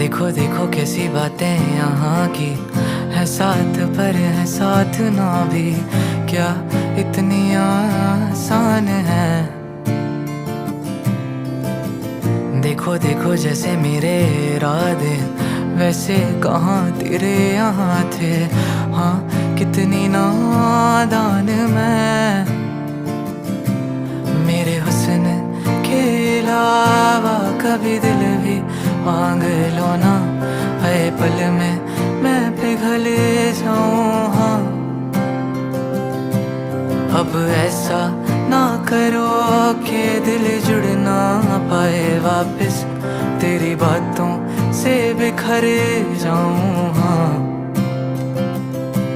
देखो देखो कैसी बातें यहाँ की है, साथ पर है साथ ना भी, क्या इतनी आसान है। देखो देखो जैसे मेरे इरादे वैसे कहाँ तेरे यहाँ थे, हाँ कितनी नादान मैं। मेरे हुस्न के अलावा कभी दिल भी मांग लो ना, हर पल में मैं पिघल जाऊं। हाँ अब ऐसा ना करो कि दिल जुड़ ना पाए वापस, तेरी बातों से बिखर जाऊं। हाँ